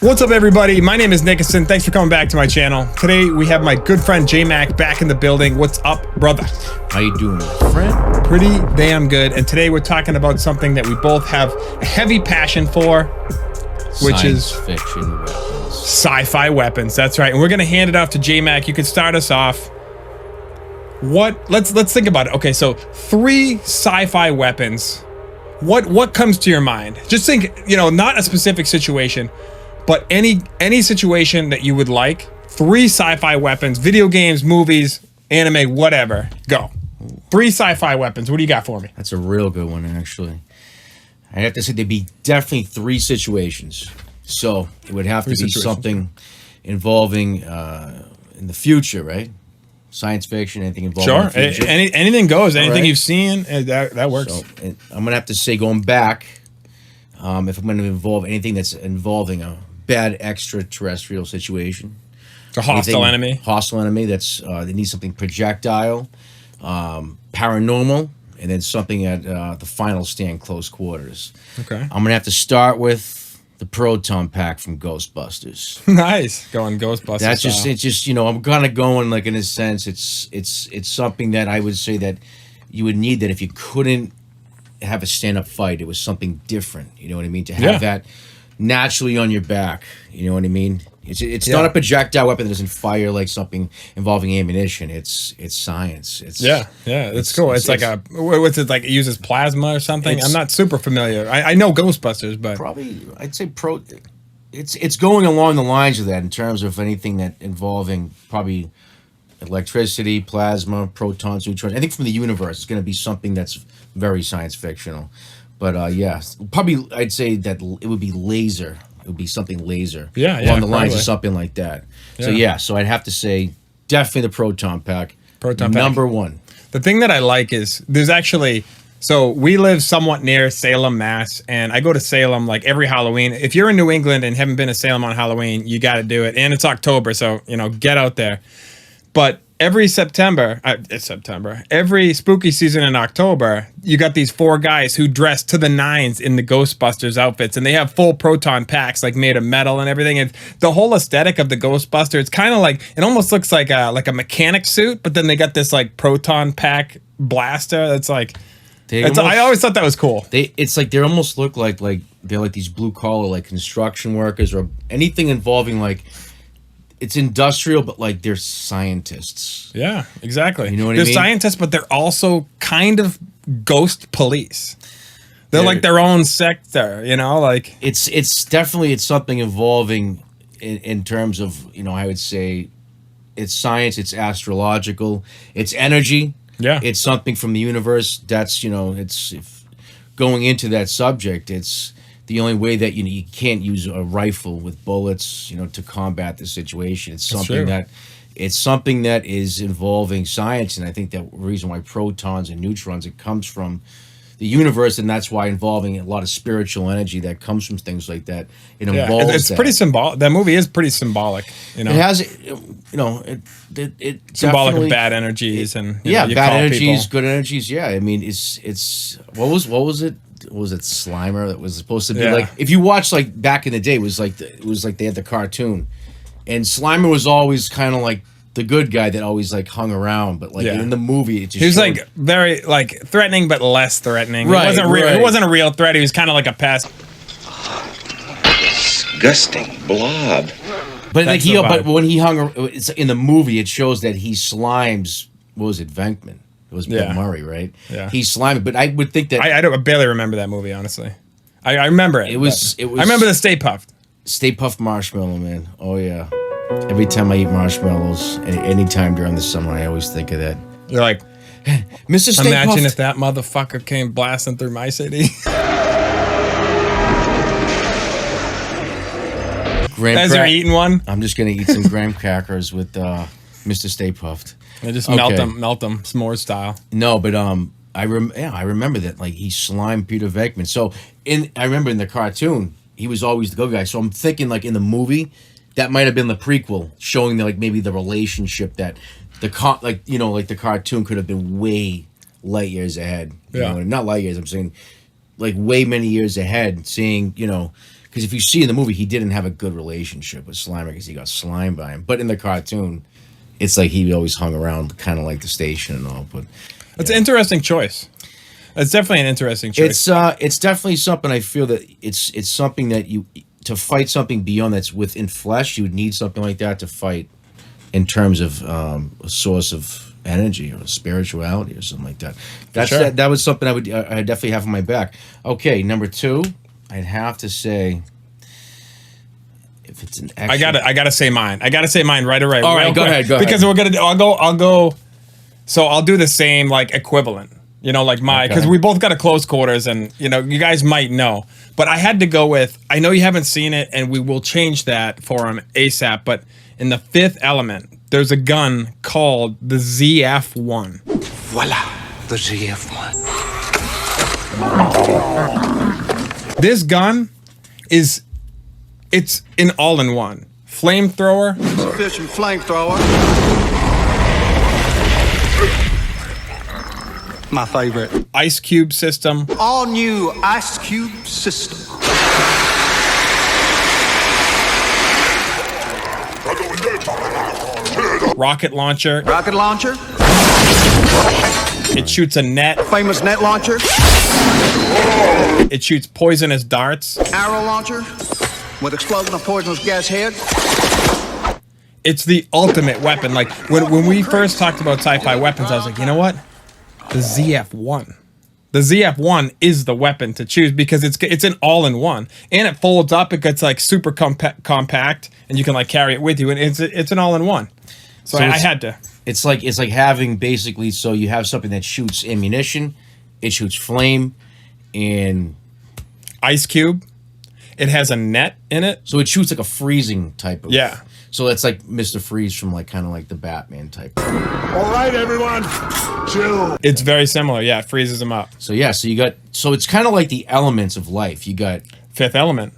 What's up, everybody? My name is Nickerson. Thanks for coming back to my channel. Today we have my good friend JayMack back in the building. What's up, brother? How you doing, friend? Pretty damn good. And today we're talking about something that we both have a heavy passion for, which is science fiction weapons. Sci-fi weapons. That's right. And we're gonna hand it off to JayMack. You can start us off. Let's think about it. Okay, so 3 sci-fi weapons. What comes to your mind? Just think, not a specific situation, but any situation that you would like. 3 sci-fi weapons, video games, movies, anime, whatever. Go. 3 sci-fi weapons. What do you got for me? That's a real good one, actually. I have to say there'd be definitely 3 situations. So it would have to be something involving in the future, right? Science fiction, anything involving in the future. Anything goes. Anything you've seen, that works. So I'm gonna have to say, going back, if I'm gonna involve anything that's involving a bad extraterrestrial situation, a hostile enemy. Hostile enemy that's they need something projectile, paranormal, and then something at the final stand, close quarters. Okay. I'm gonna have to start with the proton pack from Ghostbusters. Nice, going Ghostbusters. That's just it's just I'm kind of going like, in a sense, it's something that I would say that you would need, that if you couldn't have a stand-up fight, it was something different. You know what I mean? To have that naturally on your back. You know what I mean? It's not a projectile weapon that doesn't fire like something involving ammunition. It's science. It's cool. It's like what's it like? It uses plasma or something. I'm not super familiar. I know Ghostbusters, but probably I'd say it's going along the lines of that in terms of anything that involving probably electricity, plasma, protons, neutrons. I think from the universe, it's going to be something that's very science fictional. But probably I'd say that it would be laser. It would be something laser. Along the lines of something like that. So I'd have to say definitely the proton pack. Number 1. The thing that I like is there's actually, so we live somewhat near Salem, Mass, and I go to Salem like every Halloween. If you're in New England and haven't been to Salem on Halloween, you got to do it. And it's October, so get out there. But every every spooky season in October, you got these 4 guys who dress to the nines in the Ghostbusters outfits, and they have full proton packs, like made of metal and everything. And the whole aesthetic of the Ghostbuster, it's kind of like, it almost looks like a mechanic suit, but then they got this like proton pack blaster. That's like, I always thought that was cool. It's like they almost look like they're like these blue collar like construction workers or anything involving like. It's industrial, but like they're scientists. Yeah, exactly. You know what I mean? They're scientists, but they're also kind of ghost police. They're like their own sector, like it's definitely something involving in terms of, I would say it's science, it's astrological, it's energy. Yeah. It's something from the universe. That's, it's going into that subject, it's the only way that you can't use a rifle with bullets, to combat the situation. It's something that is involving science, and I think that reason why protons and neutrons, it comes from the universe, and that's why involving a lot of spiritual energy that comes from things like that. It involves. It's pretty symbolic. That movie is pretty symbolic. It has, it symbolic of bad energies and bad energies, good energies. Yeah, I mean, it's what was it? Was it Slimer that was supposed to be like, if you watch like back in the day, it was like they had the cartoon, and Slimer was always kind of like the good guy that always like hung around, but like in the movie it just he was like very like threatening but less threatening. Right, it wasn't a real threat. He was kind of like a pest. Disgusting blob. But like but when he hung in the movie, it shows that he slimes. What was it, Venkman? It was Bill Murray, right? Yeah. He's slimy, but I would think that I barely remember that movie, honestly. I remember it. It was. I remember the Stay Puft. Stay Puft marshmallow, man. Oh yeah. Every time I eat marshmallows, any time during the summer, I always think of that. You're like, Mr. Stay imagine Puft. If that motherfucker came blasting through my city. As you're eating one, I'm just gonna eat some graham crackers with Mr. Stay Puft. They just melt them, s'more style. No, but I remember that, like, he slimed Peter Venkman. So I remember in the cartoon, he was always the good guy. So I'm thinking, like, in the movie, that might have been the prequel, showing like maybe the relationship that the cartoon could have been way light years ahead. You know, not light years. I'm saying like way many years ahead. Seeing Because if you see in the movie, he didn't have a good relationship with Slimer because he got slimed by him. But in the cartoon, it's like he always hung around, kind of like the station and all. But it's an interesting choice. It's definitely an interesting choice. It's definitely something I feel that it's something that you to fight something beyond that's within flesh. You would need something like that to fight in terms of a source of energy or spirituality or something like that. That's sure. that was something I definitely have on my back. Okay, number 2, I'd have to say if it's an action. I gotta say mine. I gotta say mine right away. All right, go ahead. Because I'll go. So I'll do the same like equivalent. You know, like because we both got a close quarters, and you know, you guys might know, but I had to go with. I know you haven't seen it, and we will change that for him ASAP. But in the Fifth Element, there's a gun called the ZF-1. Voila, the ZF-1. This gun it's an all-in-one flamethrower. Sufficient flamethrower. My favorite. Ice cube system. All new ice cube system. Rocket launcher. Rocket launcher. It shoots a net. Famous net launcher. It shoots poisonous darts. Arrow launcher with explosion of poisonous gas head. It's the ultimate weapon. Like when we first talked about sci-fi weapons, I was like, you know what? The ZF-1. The ZF-1 is the weapon to choose because it's an all-in-one, and it folds up. It gets like super compact, and you can like carry it with you, and it's an all-in-one. So I had to. It's like having basically, so you have something that shoots ammunition, it shoots flame, and ice cube. It has a net in it, so it shoots like a freezing type of. Yeah. So it's like Mr. Freeze from like kind of like the Batman type. All right, everyone, chill. It's very similar. Yeah, it freezes them up. So yeah, so it's kind of like the elements of life. You got Fifth Element.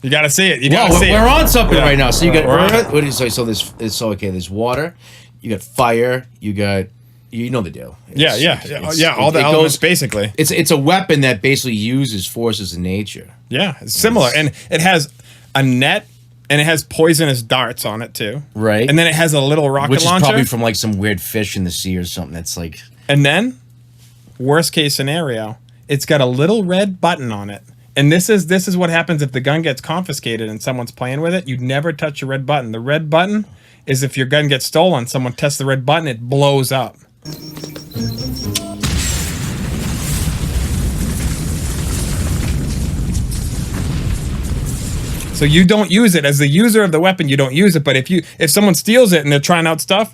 You got to see it. You got to see it. We're on something right now. So you got Earth. what is so this? It's okay. There's water. You got fire. You got know the deal. All the elements basically. It's a weapon that basically uses forces of nature. Yeah, it's similar, and it has a net. And it has poisonous darts on it too. Right. And then it has a little rocket Which is launcher. probably from like some weird fish in the sea or something that's like. And then, worst case scenario, it's got a little red button on it. And this is what happens if the gun gets confiscated and someone's playing with it. You never touch a red button. The red button is if your gun gets stolen, someone tests the red button, it blows up. So you don't use it as the user of the weapon. You don't use it, but if someone steals it and they're trying out stuff,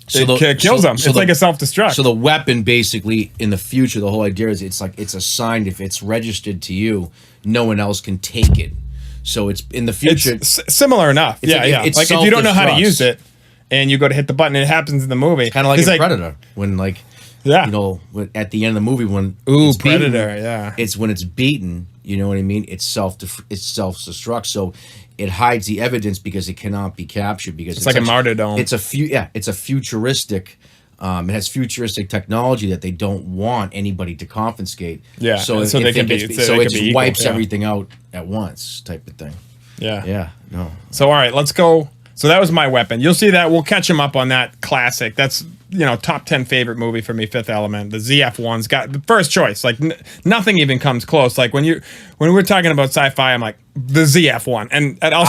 it kills them. It's like a self-destruct. So the weapon basically in the future, the whole idea is it's assigned. If it's registered to you, no one else can take it. So it's in the future. It's similar enough. Yeah. Like if you don't know how to use it, and you go to hit the button, it happens in the movie. Kind of like a Predator when at the end of the movie when it's Predator, beaten, it's when it's beaten. You know what I mean? It's self-destruct. So it hides the evidence because it cannot be captured because it's like a martyrdom. It's a futuristic. It has futuristic technology that they don't want anybody to confiscate. Yeah, so it wipes everything out at once, type of thing. Yeah. Yeah. No. So all right, let's go. So that was my weapon. You'll see that. We'll catch him up on that classic. That's, top 10 favorite movie for me, Fifth Element. The ZF-1's got the first choice. Like nothing even comes close. Like when we're talking about sci-fi, I'm like the ZF-1. And I'll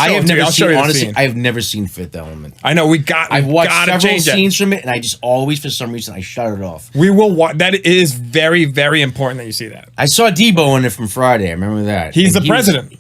show you the scene. I have never seen Fifth Element. I know I've watched several scenes from it, and I just always, for some reason, I shut it off. We will watch. That is very, very important that you see that. I saw Debo in it from Friday. I remember that. He's the president.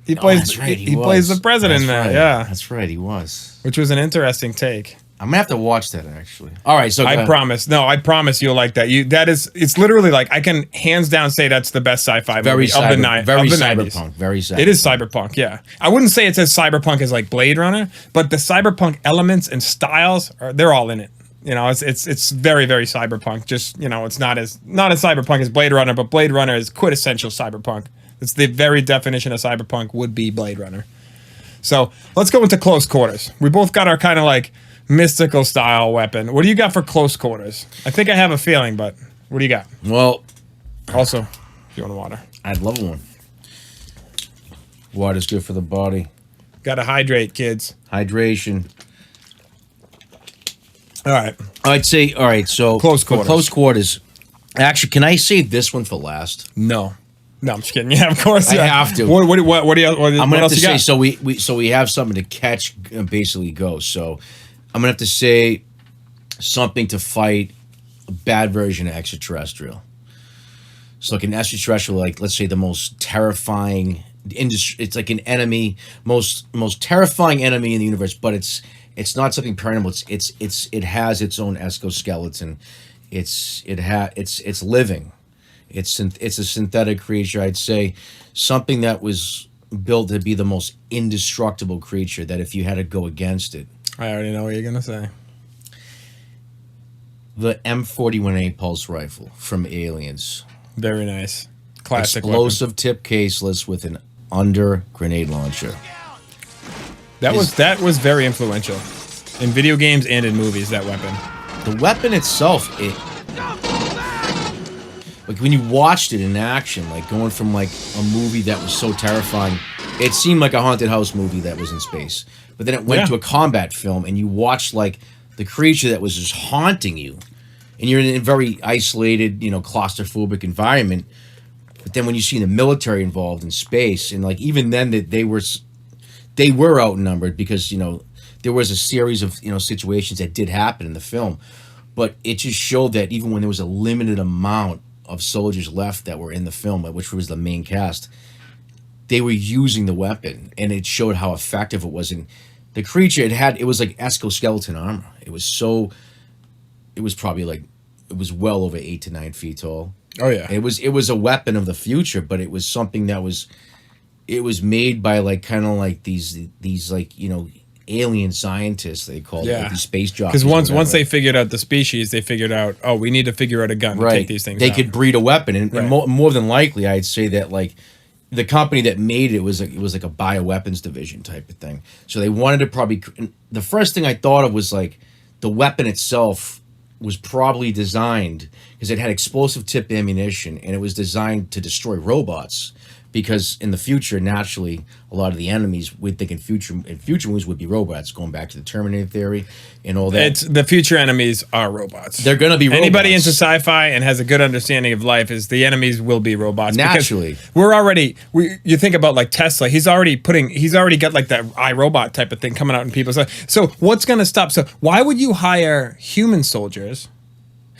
He plays the president in that. Yeah, that's right. He was, which was an interesting take. I'm gonna have to watch that actually. All right, so I promise. No, I promise you'll like that. It's literally like I can hands down say that's the best sci-fi movie of the night. Very of the cyberpunk. 90s. Very cyberpunk. It is cyberpunk. Yeah, I wouldn't say it's as cyberpunk as like Blade Runner, but the cyberpunk elements and styles they're all in it. It's very, very cyberpunk. Just it's not as cyberpunk as Blade Runner, but Blade Runner is quintessential cyberpunk. It's the very definition of cyberpunk would be Blade Runner. So let's go into close quarters. We both got our kind of like mystical style weapon. What do you got for close quarters? I think I have a feeling, but what do you got? Well, also, if you want water. I'd love one. Water's good for the body. Gotta hydrate, kids. Hydration. All right. I'd say, all right, so Close for quarters. close quarters. Actually, can I save this one for last? No. No, I'm just kidding. Yeah, of course. I Yeah. have to. What do you, what I'm gonna have else to you got? say, so we have something to catch and basically go. So I'm gonna have to say something to fight a bad version of extraterrestrial. So like an extraterrestrial, like let's say the most terrifying industry. It's like an enemy, most terrifying enemy in the universe. But it's not something paranormal. It has its own exoskeleton. It's living. It's a synthetic creature. I'd say something that was built to be the most indestructible creature. That if you had to go against it, I already know what you're gonna say. the M41A pulse rifle from Aliens. Very nice. Classic Explosive tip caseless with an under grenade launcher. weapon. That was very influential in video games and in movies. That weapon. The weapon itself, like when you watched it in action, like going from like a movie that was so terrifying, it seemed like a haunted house movie that was in space. But then it went to a combat film, and you watched like the creature that was just haunting you, and you're in a very isolated, claustrophobic environment. But then when you see the military involved in space, and like even then that they were outnumbered because there was a series of situations that did happen in the film, but it just showed that even when there was a limited amount of soldiers left that were in the film, which was the main cast, they were using the weapon, and it showed how effective it was. And the creature it was like exoskeleton armor. It was probably like, it was well over 8 to 9 feet tall. Oh yeah. It was a weapon of the future, but it was something that was made by like kind of like these like alien scientists, they called it, like these space jockeys. Because once they figured out the species, they figured out, oh, we need to figure out a gun to take these things They out. could breed a weapon, and more than likely, I'd say that like the company that made it was like a bioweapons division type of thing. So they wanted to probably. The first thing I thought of was like the weapon itself was probably designed because it had explosive tip ammunition, and it was designed to destroy robots. Because in the future, naturally, a lot of the enemies we think in future movies would be robots, going back to the Terminator theory and all that. The future enemies are robots. They're going to be robots. Anybody into sci-fi and has a good understanding of life is the enemies will be robots. Naturally. Because you think about like Tesla, he's already got like that iRobot type of thing coming out in people's life. So what's going to stop? So why would you hire human soldiers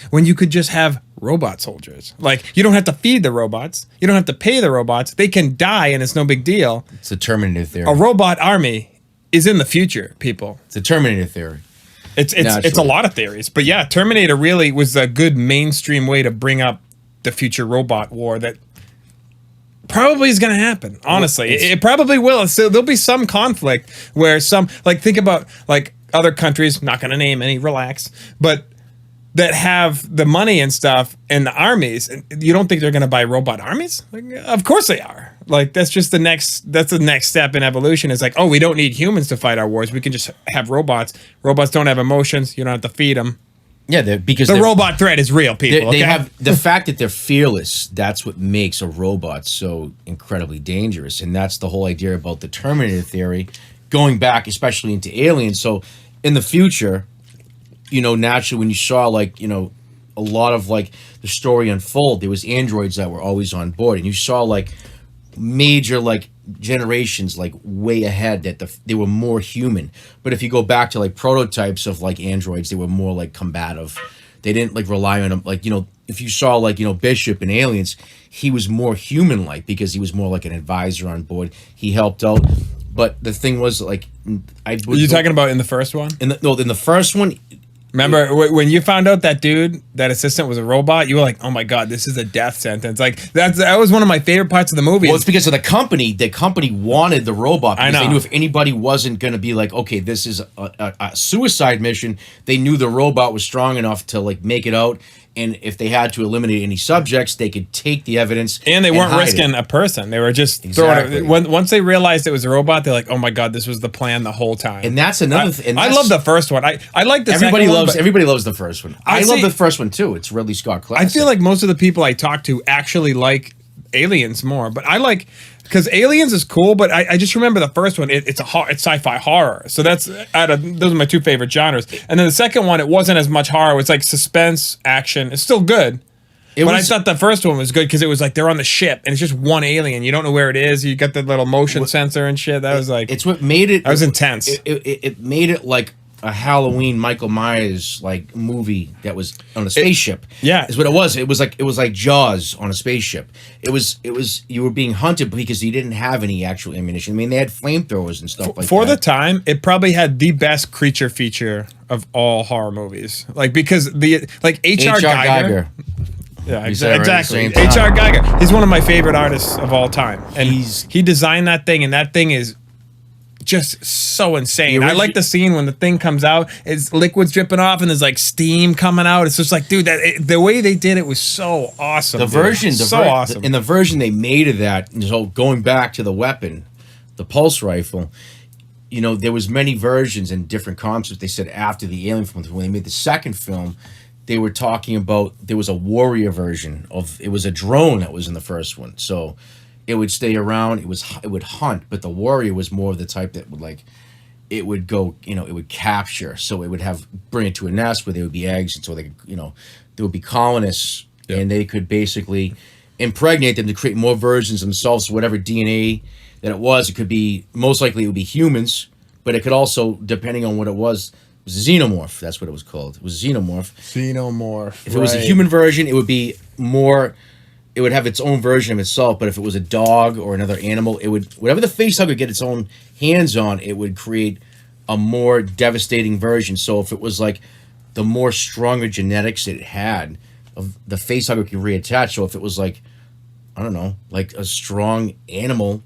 when you could just have robot soldiers? Like, you don't have to feed the robots. You don't have to pay the robots. They can die and it's no big deal. It's a Terminator theory. A robot army is in the future, people. It's a Terminator theory. It's a lot of theories. But yeah, Terminator really was a good mainstream way to bring up the future robot war that probably is going to happen. Honestly, it probably will. So there'll be some conflict where think about like other countries, not going to name any, relax, but that have the money and stuff and the armies, and you don't think they're going to buy robot armies? Like, of course they are. Like, that's the next step in evolution. Is like, oh, we don't need humans to fight our wars. We can just have robots. Robots don't have emotions. You don't have to feed them. Yeah, because the robot threat is real, people. They okay? have the fact that they're fearless. That's what makes a robot so incredibly dangerous, and that's the whole idea about the Terminator theory, going back especially into Aliens. So in the future, naturally, when you saw like a lot of like the story unfold, there was androids that were always on board, and you saw like major like generations like way ahead that they were more human. But if you go back to like prototypes of like androids, they were more like combative. They didn't like rely on them. Like if you saw like Bishop in Aliens, he was more human like because he was more like an advisor on board. He helped out. But the thing was like, Are you talking about in the first one? In the first one. Remember when you found out that that assistant was a robot, you were like, oh my God, this is a death sentence. Like that was one of my favorite parts of the movie. Well, it's because of the company. The company wanted the robot because they knew if anybody wasn't going to be like, okay, this is a suicide mission, they knew the robot was strong enough to like make it out. And if they had to eliminate any subjects, they could take the evidence. And they weren't risking a person. They were just throwing it. Once they realized it was a robot, they're like, oh my God, this was the plan the whole time. And that's another thing. I love the first one. I like the everybody second loves one. Everybody loves the first one. I love the first one too. It's Ridley Scott classic. I feel like most of the people I talk to actually like Aliens more, but I like because Aliens is cool, but I just remember the first one. It's sci-fi horror, so those are my two favorite genres. And then the second one, it wasn't as much horror. It's like suspense, action. It's still good. But I thought the first one was good because it was like they're on the ship and it's just one alien. You don't know where it is. You got the little motion sensor and shit. That was like it's what made it. That was intense. It made it like a Halloween Michael Myers like movie that was on a spaceship. Yeah, is what it was. It was like Jaws on a spaceship. It was you were being hunted because you didn't have any actual ammunition. I mean, they had flamethrowers and stuff like that. For the time, it probably had the best creature feature of all horror movies. Like because H.R. Geiger. Yeah, exactly. H.R. Geiger. He's one of my favorite artists of all time, and he designed that thing, and that thing is just so insane. I like the scene when the thing comes out, it's liquids dripping off, and there's like steam coming out. It's just like, dude, the way they did it was so awesome. Awesome. In the version they made of that, so going back to the weapon, the pulse rifle, you know, there was many versions and different concepts. They said after the Alien film, when they made the second film, they were talking about there was a warrior version of it was a drone that was in the first one, so it would stay around. It would hunt, but the warrior was more of the type that would like it would go, you know, it would capture. So it would bring it to a nest where there would be eggs, and so they could, you know, there would be colonists, and they could basically impregnate them to create more versions themselves. So whatever DNA that it was, it could be most likely it would be humans, but it could also, depending on what it was xenomorph. That's what it was called. It was xenomorph. If it was a human version, it would be more. It would have its own version of itself. But if it was a dog or another animal, it would whatever the facehugger could get its own hands on, it would create a more devastating version. So if it was like the more stronger genetics it had, of the facehugger could reattach. So if it was like, I don't know, like a strong animal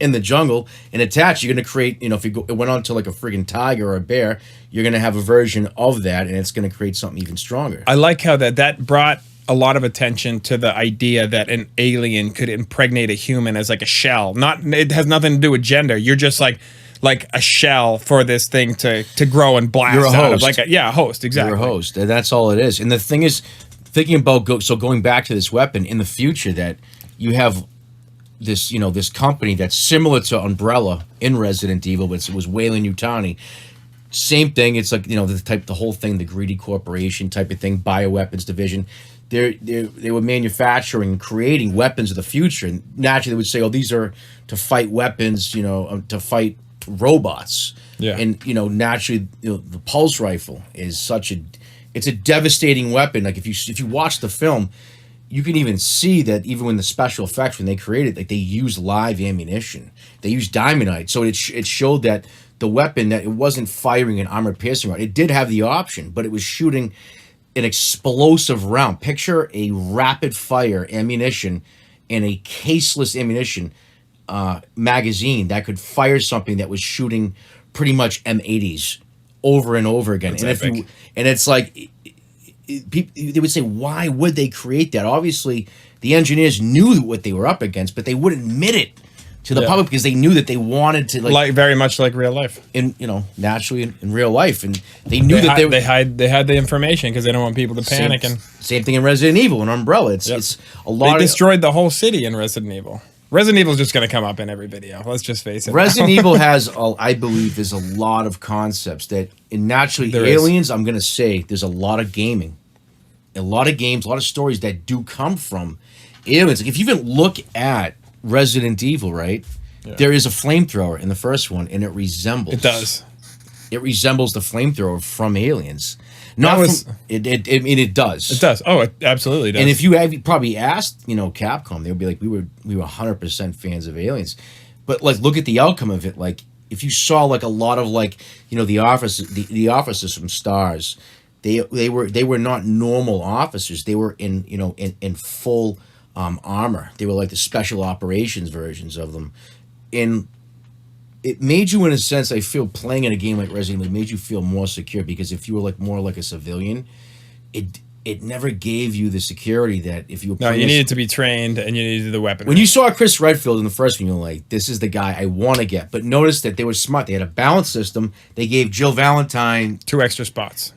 in the jungle and attached, you're going to create, you know, if it went on to like a friggin' tiger or a bear, you're going to have a version of that, and it's going to create something even stronger. I like how that brought a lot of attention to the idea that an alien could impregnate a human as like a shell. It has nothing to do with gender. You're just like a shell for this thing to grow and blast You're a out of. host. A host, exactly. You're a host, and that's all it is. And the thing is, thinking about going back to this weapon in the future, that you have this, you know, this company that's similar to Umbrella in Resident Evil, but it was Weyland-Yutani. Same thing. It's like, you know, the whole thing, the greedy corporation type of thing, bioweapons division. They were manufacturing and creating weapons of the future, and naturally they would say, "Oh, these are to fight weapons, you know, to fight robots." Yeah. And you know, naturally, you know, the pulse rifle is it's a devastating weapon. Like if you watch the film, you can even see that even when the special effects when they created, like they used live ammunition, they used diamondite, so it showed that the weapon, that it wasn't firing an armor piercing round. It did have the option, but it was shooting an explosive round. Picture a rapid fire ammunition and a caseless ammunition magazine that could fire something that was shooting pretty much M80s over and over again. That's and epic. It's like they would say, why would they create that? Obviously, the engineers knew what they were up against, but they wouldn't admit it to the public because they knew that they wanted to like very much like real life. Naturally in real life, and they knew they had the information because they don't want people to panic. Same thing in Resident Evil and Umbrella. It's a lot. They destroyed the whole city in Resident Evil. Resident Evil is just going to come up in every video. Let's just face it. Resident Evil has, I believe, there's a lot of concepts that, and naturally, Aliens, I'm going to say, there's a lot of gaming, a lot of games, a lot of stories that do come from aliens. Like if you even look at Resident Evil, right? Yeah. There is a flamethrower in the first one, and it resembles. It does. It resembles the flamethrower from Aliens. It does. It does. Oh, it absolutely does. And if you probably asked, Capcom, they would be like, we were 100% fans of Aliens, but like, look at the outcome of it. Like, if you saw like a lot of like, the officers from Stars, they were not normal officers. They were in full armor. They were like the special operations versions of them, and it made you, in a sense, I feel, playing in a game like Resident Evil, it made you feel more secure, because if you were like more like a civilian, it never gave you the security that if you were playing. No, you needed to be trained, and you needed the weapon. When you saw Chris Redfield in the first one, you were like, this is the guy I want to get. But notice that they were smart. They had a balance system. They gave Jill Valentine two extra spots,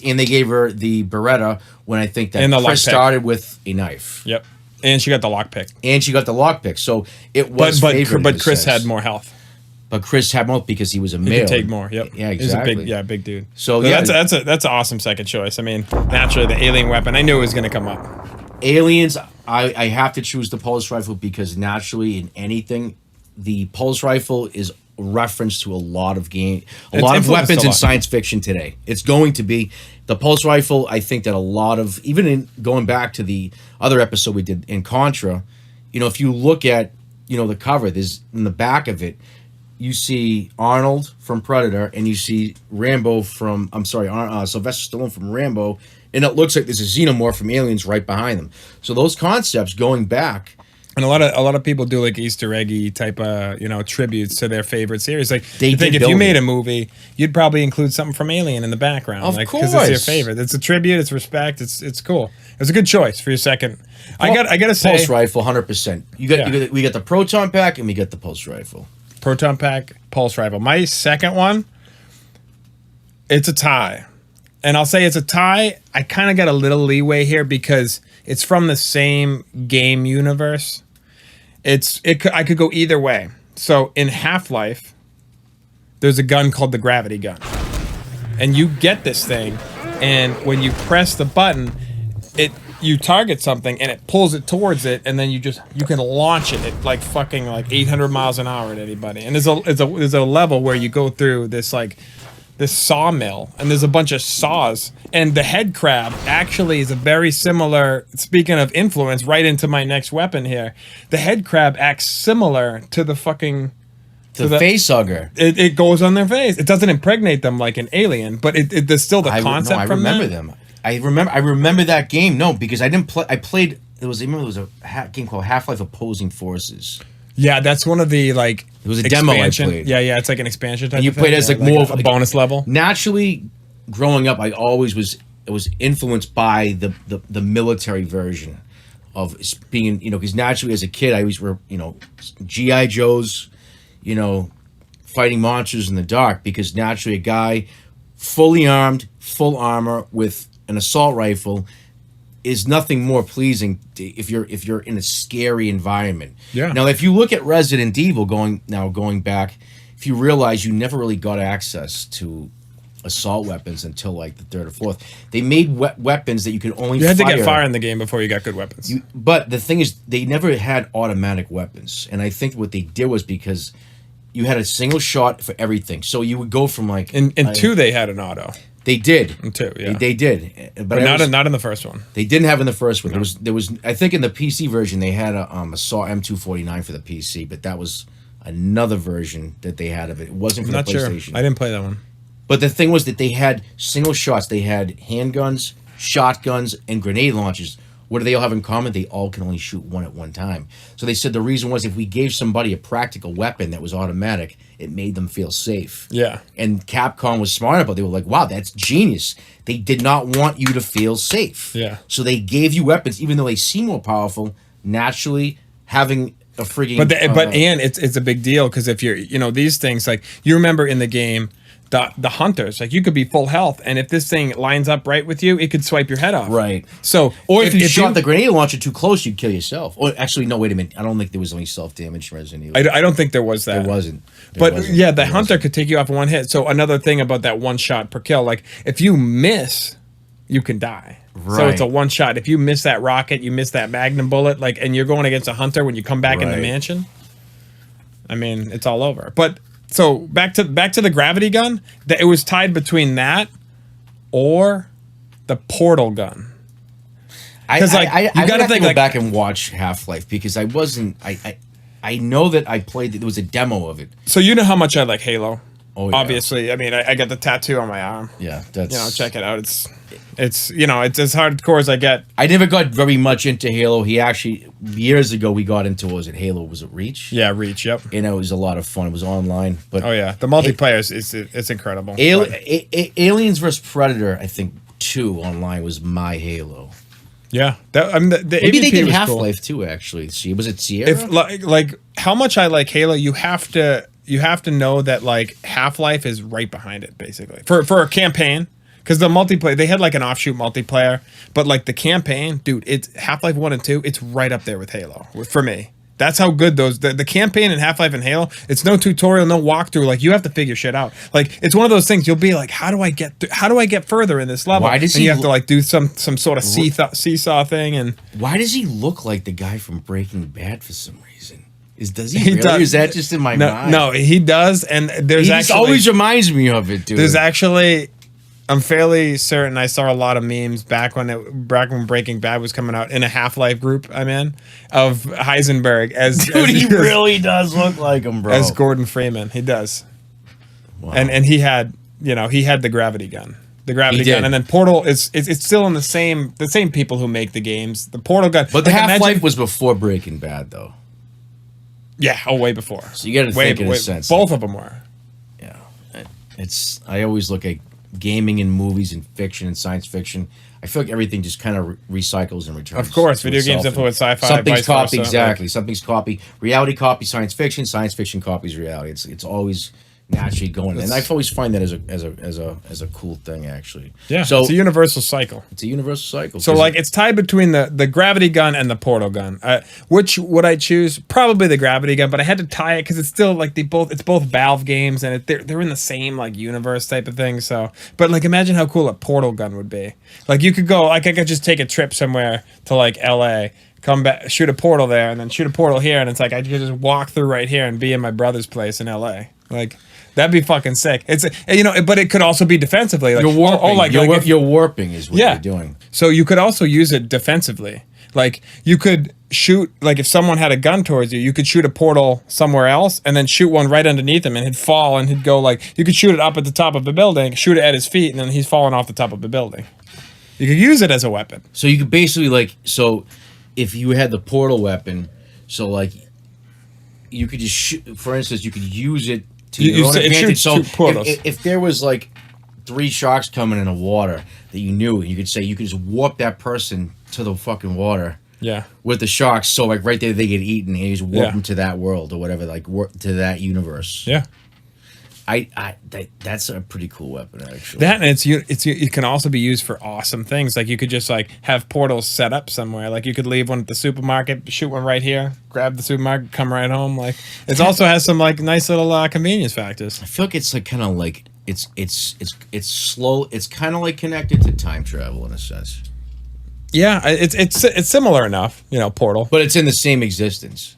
and they gave her the Beretta when I think that Chris started with a knife. Yep. And she got the lockpick. And she got the lockpick. So it was favored. But Chris had more health. But Chris had more because he was a male. He could take more. Yep. Yeah, exactly. He's a big dude. So yeah, yeah, that's an awesome second choice. I mean, naturally the alien weapon. I knew it was going to come up. aliens. I have to choose the pulse rifle because naturally in anything, the pulse rifle is a reference to a lot of weapons in science fiction today. It's going to be the pulse rifle. I think that a lot of, even in going back to the other episode we did in Contra, if you look at the cover, there's in the back of it, you see Arnold from Predator and you see Rambo from Sylvester Stallone from Rambo, and it looks like there's a xenomorph from Aliens right behind them. So those concepts going back. And a lot of people do like Easter eggy type of tributes to their favorite series. Like They think did if you build made it. a movie, you'd probably include something from Alien in the background, Of because it's your course. favorite. It's a tribute. It's respect. It's cool. It was a good choice for your second. I gotta say, pulse rifle, 100%. We got the proton pack and we got the pulse rifle. proton pack, pulse rifle. My second one, it's a tie. And I'll say it's a tie. I kind of got a little leeway here because it's from the same game universe. I could go either way. So in Half-Life, there's a gun called the gravity gun. And you get this thing, and when you press the button, you target something and it pulls it towards it, and then you can launch it at like 800 miles an hour at anybody. And there's a level where you go through this sawmill, and there's a bunch of saws, and the head crab actually is a very similar, speaking of influence, right into my next weapon here. The head crab acts similar to the face hugger. It goes on their face. It doesn't impregnate them like an alien, but there's still the concept. I from remember that. them. I remember that game. No, because I didn't play. I played. There was a game called Half-Life Opposing Forces. Yeah, that's one of the It was a demo I expansion. played. Yeah, it's like an expansion type. And you of played thing. as Yeah, more of a bonus level. Naturally, growing up, I always was influenced by the military version of being, because naturally as a kid I always were, GI Joes, fighting monsters in the dark, because naturally a guy fully armed, full armor with an assault rifle is nothing more pleasing if you're in a scary environment. Yeah. Now, if you look at Resident Evil going back, if you realize you never really got access to assault weapons until like the third or fourth, they made weapons that you could only. You had to get fire in the game before you got good weapons. But the thing is, they never had automatic weapons, and I think what they did was because you had a single shot for everything, so you would go from like in 2 they had an auto. They did. In 2, yeah. They did, But not in the first one. They didn't have in the first one. No. There was. I think in the PC version they had a SAW M249 for the PC, but that was another version that they had of it. It wasn't for the PlayStation. Sure. I didn't play that one. But the thing was that they had single shots. They had handguns, shotguns, and grenade launchers. What do they all have in common? They all can only shoot one at one time. So they said the reason was if we gave somebody a practical weapon that was automatic, it made them feel safe. Yeah. And Capcom was smart about it. They were like, wow, that's genius. They did not want you to feel safe. Yeah. So they gave you weapons, even though they seem more powerful, naturally having a frigging... And it's a big deal, because if you're, these things, like, you remember in the game, the hunters, like, you could be full health, and if this thing lines up right with you, it could swipe your head off. Right. So, or if you shot the grenade launcher too close, you'd kill yourself. Or actually, no, wait a minute. I don't think there was any self-damage in Resident Evil. I don't think there was that. There wasn't. The hunter could take you off in one hit. So another thing about that one shot per kill, like, if you miss, you can die. Right. So it's a one shot. If you miss that rocket, you miss that magnum bullet, like, and you're going against a hunter when you come back in the mansion, I mean, it's all over. But so back to the gravity gun, that it was tied between that or the portal gun. Because I gotta go back and watch Half-Life, because I wasn't. I know that I played. There was a demo of it. So you know how much I like Halo. Oh, yeah. Obviously, I mean, I got the tattoo on my arm. Yeah, that's check it out. It's it's as hardcore as I get. I never got very much into Halo. He actually, years ago, we got into, was it Halo? Was it Reach? Yeah, Reach. Yep. And it was a lot of fun. It was online, but oh yeah, the multiplayer it's incredible. Aliens vs Predator, I think 2 online was my Halo. Yeah, the Maybe AVP they did was Half-Life cool. too. Actually, see, was it Sierra? If like how much I like Halo, you have to know that like Half-Life is right behind it, basically, for a campaign. Because the multiplayer, they had like an offshoot multiplayer, but like the campaign, dude, it's Half-Life 1 and 2, it's right up there with Halo for me. That's how good the campaign in Half-Life and Halo, it's no tutorial, no walkthrough. Like, you have to figure shit out. Like, it's one of those things you'll be like, how do I get further in this level? Why does you have to like do some sort of seesaw thing. And why does he look like the guy from Breaking Bad for some reason? Does he really? Does. Is that just in my mind? No, he does. And there's he always reminds me of it, dude. There's actually, I'm fairly certain I saw a lot of memes back when Breaking Bad was coming out in a Half-Life group I'm in of Heisenberg as he really does look like him, bro. As Gordon Freeman, he does. Wow. And he had the gravity gun. The gravity gun, and then Portal it's still in the same people who make the games. The Portal gun, but the Half-Life was before Breaking Bad, though. Yeah, way before. So you got to think in a sense. Both of them were. Yeah, I always look at gaming and movies and fiction and science fiction. I feel like everything just kind of recycles and returns. Of course, video games influence sci-fi. Something's copy, exactly. Something's copy. Reality copy science fiction. Science fiction copies reality. It's always naturally going, and I've always find that as a cool thing, actually. Yeah. So it's a universal cycle. It's a universal cycle. So like it's tied between the gravity gun and the portal gun. Which would I choose? Probably the gravity gun, but I had to tie it because it's still like it's both Valve games and they're in the same like universe type of thing. So, but like imagine how cool a portal gun would be. Like you could go, like I could just take a trip somewhere to like LA, come back, shoot a portal there, and then shoot a portal here, and it's like I could just walk through right here and be in my brother's place in LA. Like. That'd be fucking sick. It's but it could also be defensively. Like, you're warping. You're warping is what you're doing. So you could also use it defensively. Like you could shoot. Like if someone had a gun towards you, you could shoot a portal somewhere else and then shoot one right underneath him, and he'd fall and he'd go like you could shoot it up at the top of the building, shoot it at his feet, and then he's falling off the top of the building. You could use it as a weapon. So you could basically if you had the portal weapon, so like you could just shoot. For instance, you could use it. If there was like 3 sharks coming in the water that you knew, you could just warp that person to the fucking water. Yeah. With the sharks, so like right there they get eaten, and you just warp them to that world or whatever, like to that universe. Yeah. That's a pretty cool weapon, actually. That and it can also be used for awesome things. Like you could just like have portals set up somewhere. Like you could leave one at the supermarket, shoot one right here, grab the supermarket, come right home. Like it also has some like nice little convenience factors. I feel like it's like kind of like it's slow. It's kind of like connected to time travel in a sense. Yeah, it's similar enough, Portal. But it's in the same existence.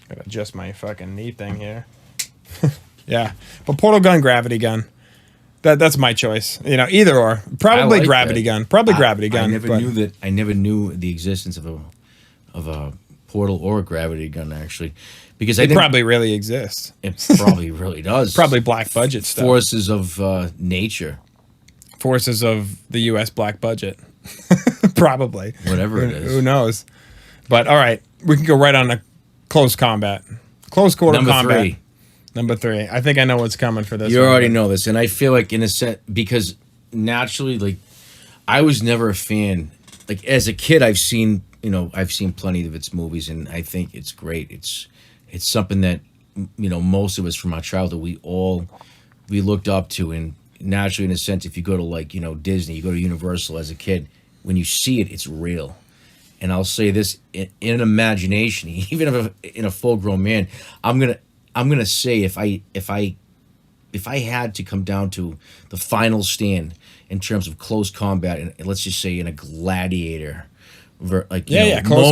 Gotta adjust my fucking knee thing here. Yeah, but portal gun, gravity gun. That's my choice. Either or. Probably like gravity gun. Probably gravity gun. I never knew the existence of a portal or a gravity gun, actually, because it probably really exists. It probably really does. Probably black budget stuff. Forces of nature. Forces of the U.S. black budget. Probably. Whatever it is. Who knows? But all right, we can go right on to close combat. Close quarter combat. Number 3. I think I know what's coming for this. You already know this, and I feel like in a sense because naturally, like I was never a fan. Like as a kid, I've seen plenty of its movies, and I think it's great. It's something that most of us from our childhood we looked up to, and naturally, in a sense, if you go to Disney, you go to Universal as a kid, when you see it, it's real. And I'll say this in imagination, even if in a full-grown man, I'm gonna say if I had to come down to the final stand in terms of close combat, and let's just say in a gladiator, close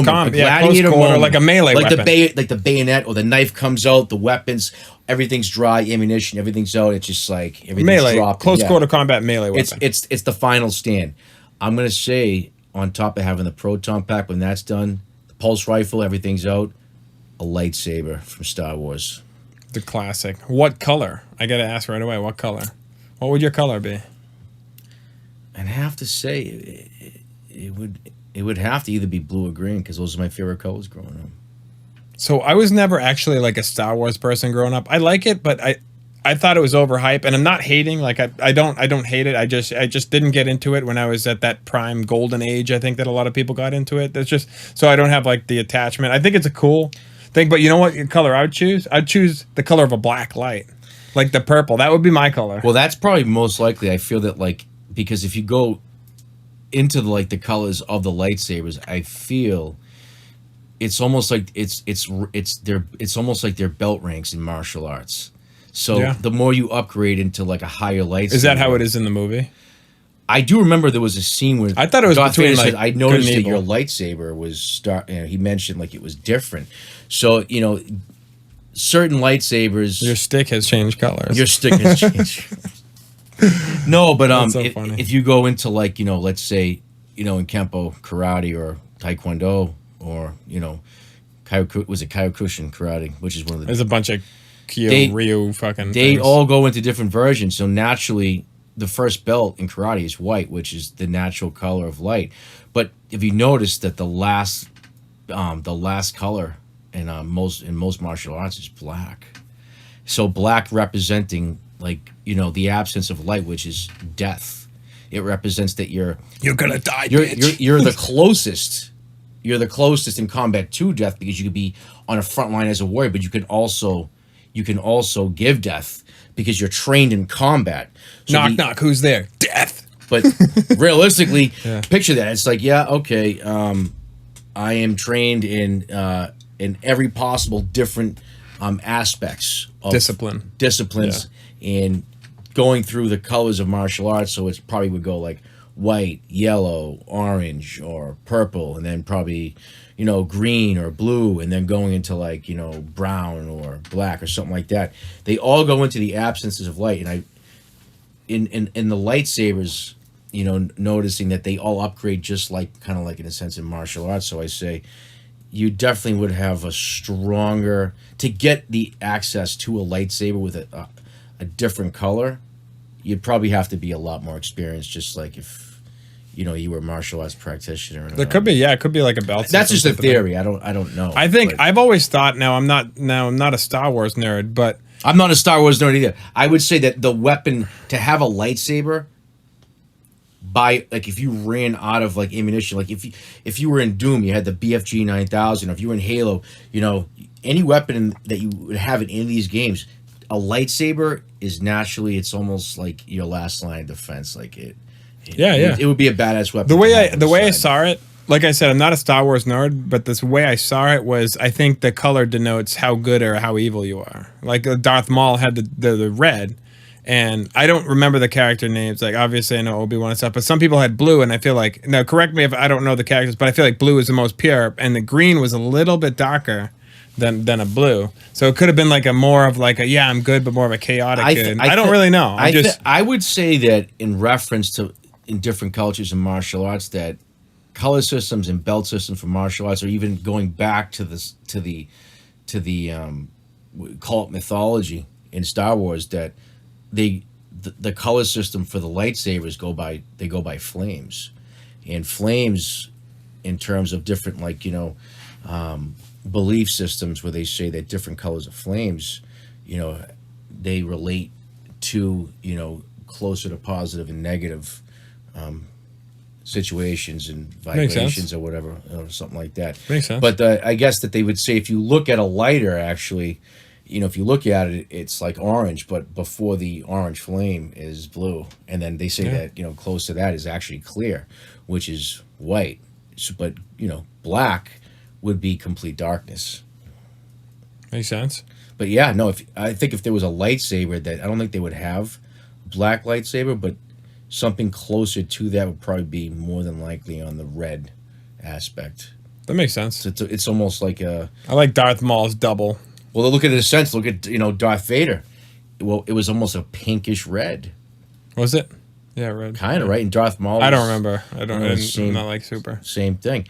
quarter, like a melee weapon. like the bayonet or the knife comes out, the weapons, everything's dry, ammunition, everything's out. It's just like everything's melee, dropped. close quarter combat melee weapon. It's the final stand. I'm gonna say on top of having the proton pack, when that's done, the pulse rifle, everything's out, a lightsaber from Star Wars. The classic. What color? I gotta ask right away. What color? What would your color be? I'd have to say it would have to either be blue or green because those are my favorite colors growing up. So I was never actually like a Star Wars person growing up. I like it, but I thought it was overhyped, and I'm not hating. Like I don't hate it. I just didn't get into it when I was at that prime golden age. I think that a lot of people got into it. That's just so I don't have like the attachment. I think it's a cool thing, but you know what color I would choose? I'd choose the color of a black light, like the purple. That would be my color. Well, that's probably most likely. I feel that like because if you go into the colors of the lightsabers, I feel it's almost like it's almost like their belt ranks in martial arts. So the more you upgrade into like a higher lightsaber, Is that how it is in the movie? I do remember there was a scene where I thought it was Darth between, Vader said, like, I noticed good that and your evil. lightsaber was he mentioned like it was different. So certain lightsabers, Your stick has changed colors. your stick has changed. No, but That's so funny. if you go into like let's say in Kempo karate or Taekwondo or was it Kyokushin karate, which is one of the There's a bunch of They- Ryu fucking they things. all go into different versions. So naturally, the first belt in karate is white, which is the natural color of light. But if you notice that the last color in most martial arts is black. So black representing the absence of light, which is death. It represents that you're gonna die, you're bitch. you're the closest. You're the closest in combat to death because you could be on a front line as a warrior, but you can also give death because you're trained in combat. So knock knock. Who's there? Death. But realistically, picture that. It's like, okay, I am trained in every possible different aspects of disciplines and going through the colors of martial arts. So it probably would go like white, yellow, orange, or purple, and then probably green or blue, and then going into like brown or black or something like that. They all go into the absences of light, and I in the lightsabers, noticing that they all upgrade just like kind of like in a sense in martial arts. So I say you definitely would have a stronger to get the access to a lightsaber with a different color. You'd probably have to be a lot more experienced, just like if you were a martial arts practitioner. There could be, it could be like a belt. That's system just a type of thing. theory. I don't know. I think but I've always thought. I'm not a Star Wars nerd, but I'm not a Star Wars nerd either. I would say that the weapon to have a lightsaber, if you ran out of like ammunition, like if you were in Doom, you had the BFG 9000, or if you were in Halo, any weapon that you would have in any of these games, a lightsaber is naturally, it's almost like your last line of defense. Like it would be a badass weapon. the way to have on I side. saw it, like I said, I'm not a Star Wars nerd, but this way I saw it was, I think the color denotes how good or how evil you are. Like Darth Maul had the red, and I don't remember the character names. Like obviously I know Obi-Wan and stuff, but some people had blue, and I feel like, now correct me if I don't know the characters, but I feel like blue is the most pure, and the green was a little bit darker than a blue. So it could have been like a more of like a I'm good, but more of a chaotic good. I don't really know. I would say that in reference to in different cultures and martial arts, that color systems and belt systems for martial arts, or even going back to the call it mythology in Star Wars, that the color system for the lightsabers go by flames, and flames in terms of different belief systems where they say that different colors of flames, they relate to closer to positive and negative situations and vibrations or whatever, or something like that. Makes sense. But I guess that they would say if you look at a lighter, actually, if you look at it, it's like orange, but before the orange flame is blue, and then they say that close to that is actually clear, which is white. So, but black would be complete darkness. Makes sense. But I think if there was a lightsaber, that I don't think they would have black lightsaber, but something closer to that would probably be more than likely on the red aspect. That makes sense. So it's almost like I like Darth Maul's double. Well, look at it in a sense. Look at Darth Vader. Well, it was almost a pinkish red. Was it? Yeah, red. Kind of, right? And Darth Maul. I don't remember. I'm not like super. Same thing.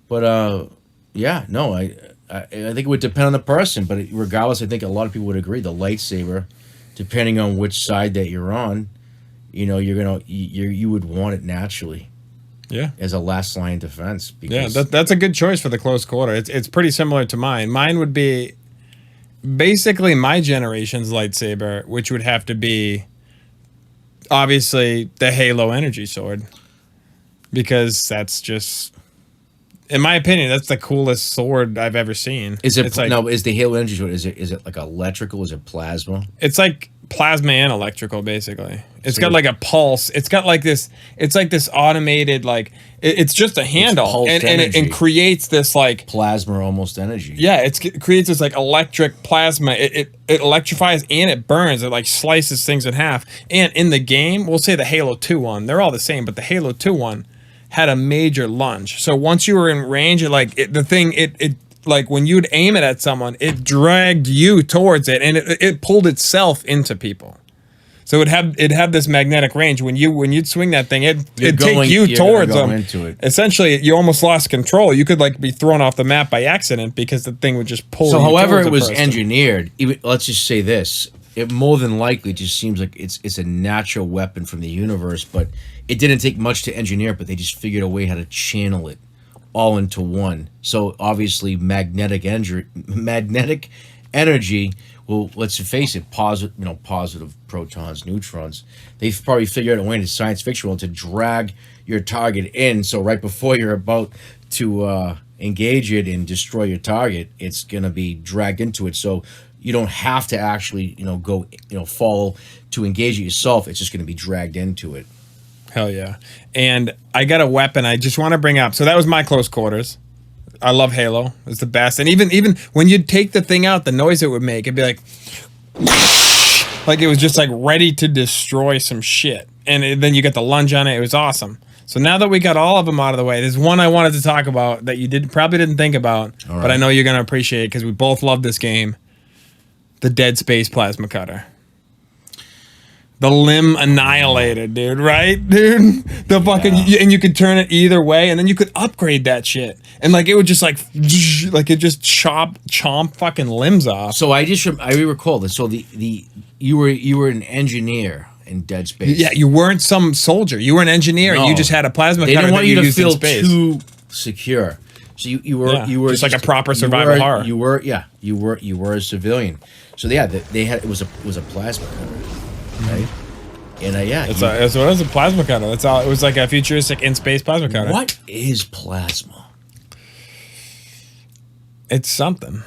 But I think it would depend on the person. But regardless, I think a lot of people would agree the lightsaber, depending on which side that you're on, you would want it naturally. Yeah. As a last line defense. Because that's a good choice for the close quarter. It's pretty similar to mine. Mine would be basically my generation's lightsaber, which would have to be obviously the Halo energy sword, because that's just, in my opinion, that's the coolest sword I've ever seen. Is it It's like, no? Is the Halo energy sword? Is it like electrical? Is it plasma? It's like plasma and electrical, basically. It's got like a pulse. It's got like this. It's like this automated, like it's just a handle, and it creates this like plasma almost energy. Yeah, it creates this like electric plasma. It electrifies and it burns. It like slices things in half. And in the game, we'll say the Halo 2 one. They're all the same, but the Halo 2 one had a major lunge. So once you were in range, it like when you'd aim it at someone, it dragged you towards it, and it pulled itself into people. So it'd have this magnetic range. When you'd swing that thing, it'd take you towards them. Into it. Essentially, you almost lost control. You could like be thrown off the map by accident because the thing would just pull. So, you however towards it was the person. engineered, let's just say this: it more than likely just seems like it's a natural weapon from the universe. But it didn't take much to engineer, but they just figured a way how to channel it all into one. So obviously, magnetic energy. Well, let's face it, positive protons, neutrons. They've probably figured out a way in the science fiction world to drag your target in. So right before you're about to engage it and destroy your target, it's going to be dragged into it. So you don't have to actually, go, fall to engage it yourself. It's just going to be dragged into it. Hell yeah. And I got a weapon I just want to bring up. So that was my close quarters. I love Halo. It's the best. And even when you'd take the thing out, the noise it would make, it'd be like it was just like ready to destroy some shit. And then you get the lunge on it. It was awesome. So now that we got all of them out of the way, there's one I wanted to talk about that you probably didn't think about, but I know you're going to appreciate because we both love this game. The Dead Space Plasma Cutter. The limb annihilator, dude, right? Dude, the fucking, and you could turn it either way, and then you could upgrade that shit. And like, it would just like it just chomp fucking limbs off. So I recall this. So you were an engineer in Dead Space. Yeah, you weren't some soldier. You were an engineer, and you just had a plasma cutter. They didn't want you to feel space. too secure. So you were just like a proper survival horror. You were a civilian. So it was a plasma cutter. Right, and so it was a plasma cutter. That's all. It was like a futuristic in space plasma cutter. What is plasma? It's something.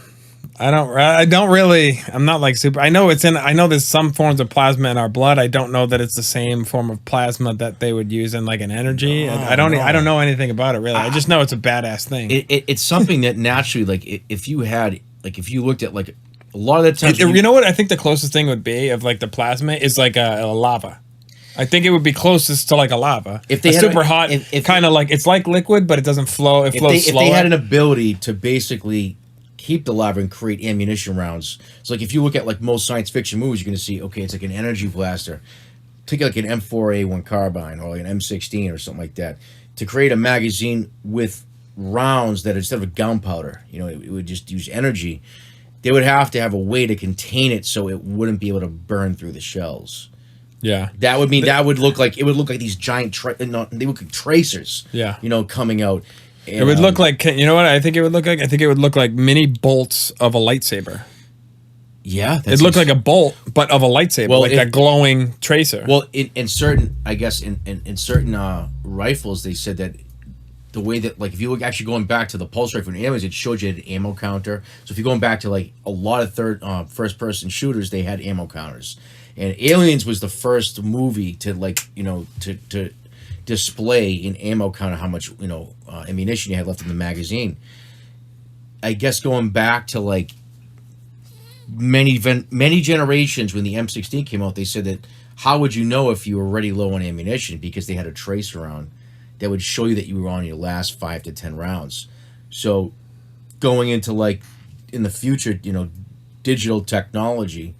I don't really. I'm not like super. I know there's some forms of plasma in our blood. I don't know that it's the same form of plasma that they would use in like an energy. I don't know anything about it really. I just know it's a badass thing. It's something that naturally, like if you looked at like. A lot of the times, you know what I think the closest thing would be of like the plasma is like a lava. I think it would be closest to like a lava. If they had super hot, kind of like it's like liquid, but it doesn't flow. It flows slower. If they had an ability to basically keep the lava and create ammunition rounds, so like if you look at like most science fiction movies, you're going to see it's like an energy blaster. Take like an M4A1 carbine or like an M16 or something like that to create a magazine with rounds that instead of gunpowder, it would just use energy. They would have to have a way to contain it so it wouldn't be able to burn through the shells. Yeah, that would look like these giant. They look like tracers. Yeah, coming out. And, it would look like. You know what I think it would look like? I think it would look like mini bolts of a lightsaber. Yeah, it looked like a bolt, but of a lightsaber, like that glowing tracer. Well, in certain, I guess, in certain rifles, they said that. The way that, like, if you look actually going back to the pulse rifle in aliens, it showed you an ammo counter. So if you're going back to like a lot of first-person shooters, they had ammo counters. And Aliens was the first movie to to display an ammo counter, how much ammunition you had left in the magazine. I guess going back to like many generations when the M16 came out, they said that how would you know if you were already low on ammunition because they had a tracer around that would show you that you were on your last 5 to 10 rounds. So going into like in the future, digital technology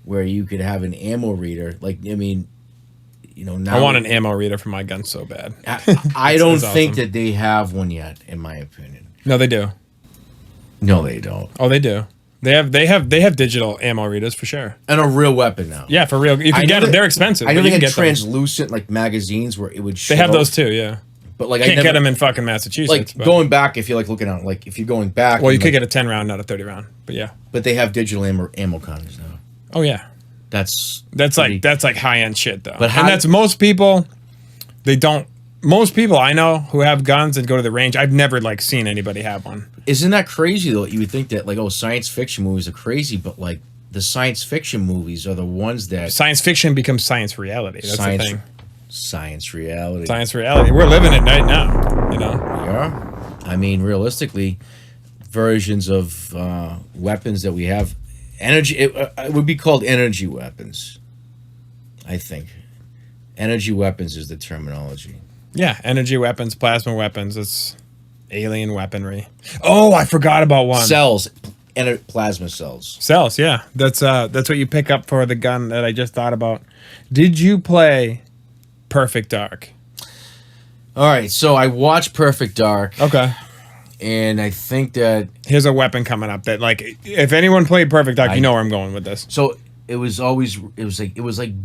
where you could have an ammo reader, now I want an ammo reader for my gun so bad. I don't think that they have one yet, in my opinion. No, they do. No, they don't. Oh, they do. They have digital ammo readers for sure. And a real weapon now. Yeah, for real. You can get them. They're expensive. I know they had translucent like magazines where it would show. They have those too, yeah. But like you can't get them in fucking Massachusetts. Like going back, if you're like looking at like if you're going back. Well, you could get a 10 round, not a 30 round. But yeah. But they have digital ammo counters now. Oh yeah. That's like high end shit though. But that's most people. They don't. Most people I know who have guns and go to the range, I've never like seen anybody have one. Isn't that crazy though? You would think that like science fiction movies are crazy, but like the science fiction movies are the ones that Science fiction becomes science reality. That's science, the thing. Science reality. Science reality. We're living it right now. You know. Yeah. I mean, realistically, versions of weapons that we have, energy. It would be called energy weapons. I think, energy weapons is the terminology. Yeah, energy weapons, plasma weapons. It's alien weaponry. Oh, I forgot about one. Cells, plasma cells. Cells. Yeah, that's what you pick up for the gun that I just thought about. Did you play Perfect Dark? All right, so I watched Perfect Dark. Okay. And I think that here's a weapon coming up that, like, if anyone played Perfect Dark, you know where I'm going with this. So it was like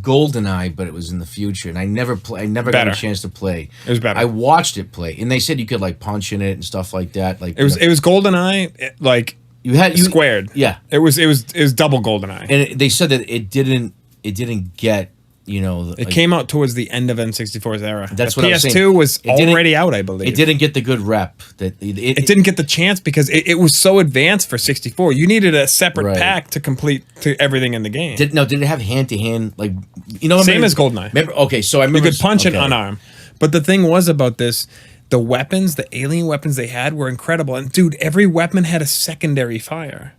GoldenEye, but it was in the future, and I never got a chance to play. It was better. I watched it play, and they said you could like punch in it and stuff like that. Like it was GoldenEye, like you squared. Yeah, it was double GoldenEye, and they said that it didn't get. You know, it came out towards the end of N64's era. That's what I was saying. PS2 was already out, I believe. It didn't get the good rep that it didn't get the chance because it was so advanced for 64. You needed a separate pack to complete everything in the game. Did it have hand to hand, like, you know? Same as GoldenEye. Okay, so I remember you could punch and unarm. But the thing was about this, the weapons, the alien weapons they had were incredible. And dude, every weapon had a secondary fire.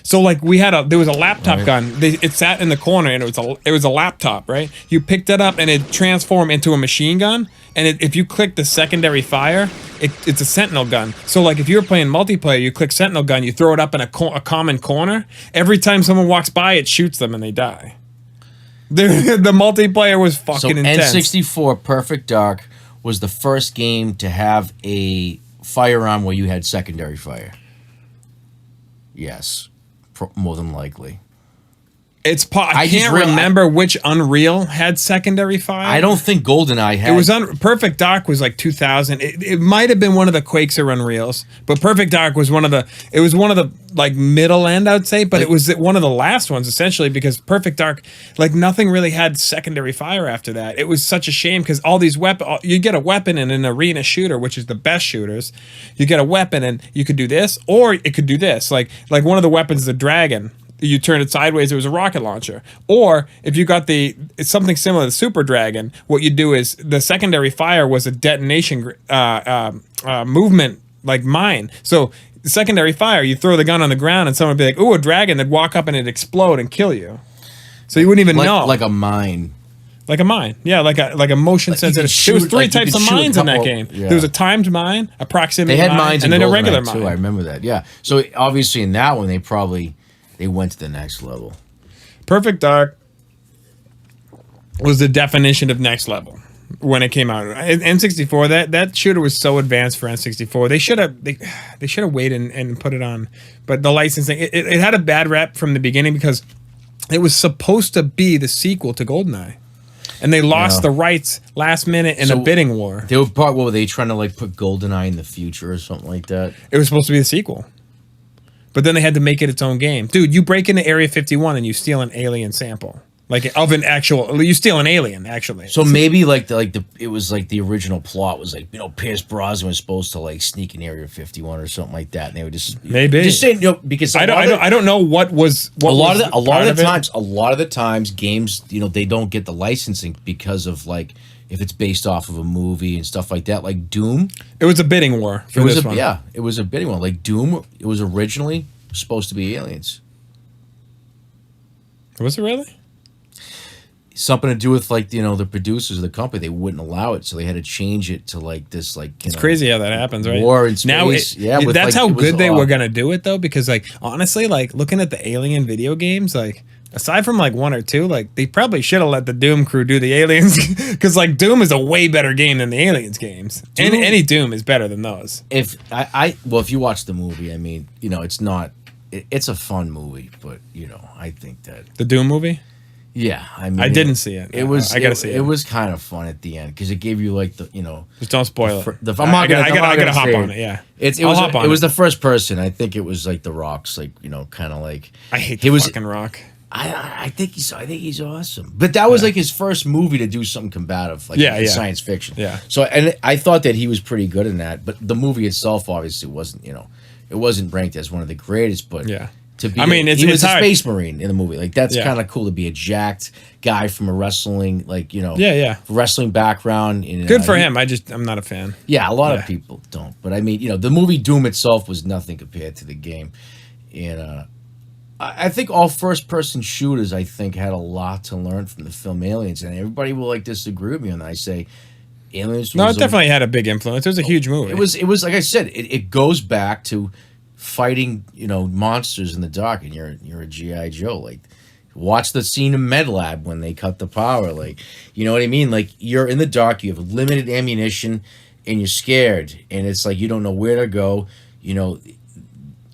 So like there was a laptop gun. It sat in the corner and it was a laptop, right? You picked it up and it transformed into a machine gun. And if you click the secondary fire, it's a sentinel gun. So like if you're playing multiplayer, you click sentinel gun, you throw it up in a common corner. Every time someone walks by, it shoots them and they die. The multiplayer was fucking intense. N64 Perfect Dark was the first game to have a firearm where you had secondary fire. Yes. More than likely. I can't remember which Unreal had secondary fire. I don't think GoldenEye had. It was Perfect Dark was like 2000. It might have been one of the Quakes or Unreals, but Perfect Dark was one of the like middle end, I would say, but it was one of the last ones essentially because Perfect Dark, like nothing really had secondary fire after that. It was such a shame because all these weapons, you get a weapon in an arena shooter, which is the best shooters. You get a weapon and you could do this or it could do this. Like one of the weapons, the dragon. You turn it sideways, it was a rocket launcher. Or if you got it's something similar to Super Dragon, what you do is the secondary fire was a detonation movement like mine. So the secondary fire, you throw the gun on the ground and someone would be like, ooh, a dragon, they'd walk up and it'd explode and kill you. So you wouldn't even know. Like a mine. Like a mine. Yeah, like a motion sensitive. There was three types of mines in that game. Yeah. There was a timed mine, a proximity mine, and then a regular mine. I remember that, yeah. So obviously in that one, they went to the next level. Perfect Dark was the definition of next level when it came out. N64, that shooter was so advanced for N64. They should have waited and put it on. But the licensing, it had a bad rep from the beginning because it was supposed to be the sequel to GoldenEye. And they lost the rights last minute in a bidding war. What were they trying to like put GoldenEye in the future or something like that? It was supposed to be the sequel. But then they had to make it its own game. Dude, you break into Area 51 and you steal an alien sample. You steal an alien, actually. So maybe it was like the original plot was like, Pierce Brosnan was supposed to like sneak in Area 51 or something like that. And they would just saying, because I don't know what was a lot of the times games, they don't get the licensing because of like if it's based off of a movie and stuff like that, like Doom. It was a bidding war for this one. Yeah, it was a bidding war. Like Doom, it was originally supposed to be aliens. Was it really? Something to do with like, the producers of the company, they wouldn't allow it, so they had to change it to like this, like, it's crazy how that happens, right? War in space. That's how good they were gonna do it though, because like honestly, like looking at the Alien video games, like aside from like one or two, like they probably should have let the Doom crew do the Aliens because like Doom is a way better game than the Aliens games. Any Doom is better than those. If you watch the movie, I mean, it's not. It's a fun movie, but I think that the Doom movie. Yeah, I mean, I didn't see it. It was. I gotta see it. It was kind of fun at the end because it gave you like the. Just don't spoil it. I gotta hop on it. Yeah, it was the first person. I think it was like The Rock's, like kind of like. I hate the fucking Rock. I think he's awesome. But that was like his first movie to do something combative, like science fiction. Yeah. So and I thought that he was pretty good in that, but the movie itself obviously wasn't. It wasn't ranked as one of the greatest, but To be, I mean, he was a hard. space marine in the movie. Like that's Yeah. kind of cool to be a jacked guy from a wrestling, like Yeah. wrestling babackground. And, Good for him. I'm not a fan. Yeah, a lot Yeah. of people don't. But I mean, the movie Doom itself was nothing compared to the game. And I think all first-person shooters, I think, had a lot to learn from the film Aliens. And everybody will, like, disagree with me on that. I say Aliens No, was it definitely had a big influence. It was a huge movie. It was like I said, it goes back to fighting, monsters in the dark, and you're a GI Joe. Like, watch the scene in Med Lab when they cut the power. Like, you know what I mean? Like, you're in the dark, you have limited ammunition, and you're scared, and it's like you don't know where to go.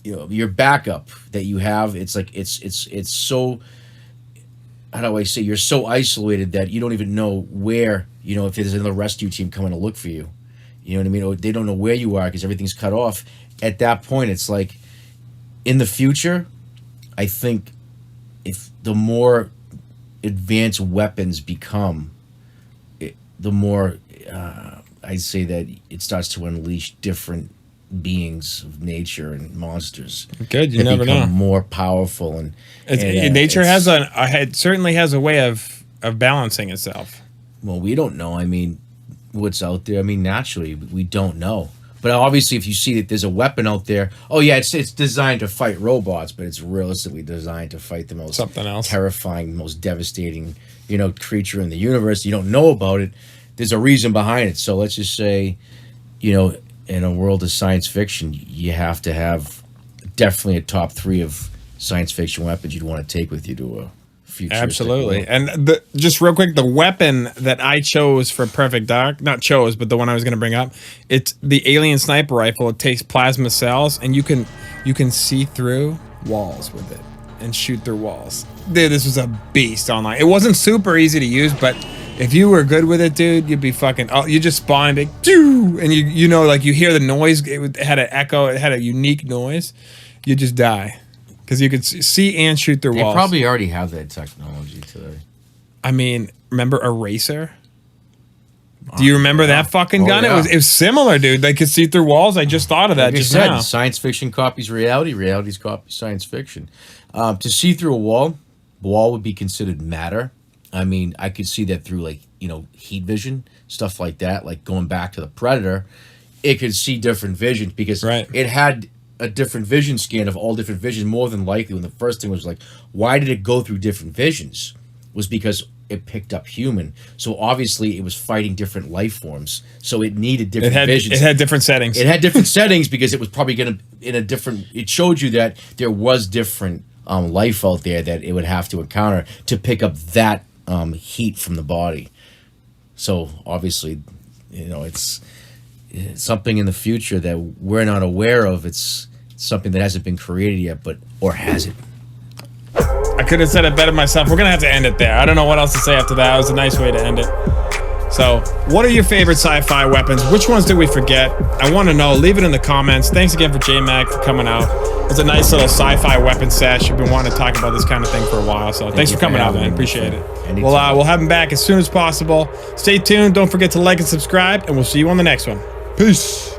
Your backup that you have. It's like it's so. How do I say? You're so isolated that you don't even know where. If there's another rescue team coming to look for you. You know what I mean? Or they don't know where you are because everything's cut off. At that point, it's like, in the future, I think if the more advanced weapons become, the more I'd say that it starts to unleash different beings of nature and monsters. Good, you that never become know. More powerful nature has certainly has a way of balancing itself. Well, we don't know. I mean, what's out there? I mean, naturally, we don't know. But obviously, if you see that there's a weapon out there, oh yeah, it's designed to fight robots, but it's realistically designed to fight the most Something else. terrifying, most devastating, creature in the universe. You don't know about it. There's a reason behind it. So let's just say, in a world of science fiction, you have to have definitely a top 3 of science fiction weapons you'd want to take with you to a future. Absolutely. And just real quick, the weapon that I chose for Perfect Dark, not chose, but the one I was going to bring up, it's the Alien Sniper Rifle. It takes plasma cells, and you can see through walls with it and shoot through walls. Dude, this was a beast online. It wasn't super easy to use, but if you were good with it, dude, you'd be fucking. Oh, you just spawn big, and you hear the noise. It had an echo. It had a unique noise. You just die because you could see and shoot through walls. They probably already have that technology today. I mean, remember Eraser? Do you remember that fucking gun? Yeah. It was similar, dude. They could see through walls. I just thought of that Like just I said, now. science fiction copies reality. Reality's copies science fiction. To see through a wall would be considered matter. I mean, I could see that through heat vision, stuff like that. Like going back to the Predator, it could see different visions because it had a different vision scan of all different visions. More than likely, when the first thing was like, why did it go through different visions? Was because it picked up human. So obviously, it was fighting different life forms. So it needed different visions. It had different settings. It had different settings because it was probably going to it showed you that there was different life out there that it would have to encounter to pick up that heat from the body. So obviously, it's something in the future that we're not aware of. It's something that hasn't been created yet, or has it? I could have said it better myself. We're gonna have to end it there. I don't know what else to say after that. It was a nice way to end it. So, what are your favorite sci-fi weapons? Which ones did we forget? I want to know. Leave it in the comments. Thanks again for JayMack for coming out. It's a nice little sci-fi weapon sesh. You've been wanting to talk about this kind of thing for a while, so thanks for coming out, man. Appreciate it. We'll have him back as soon as possible. Stay tuned. Don't forget to like and subscribe, and we'll see you on the next one. Peace.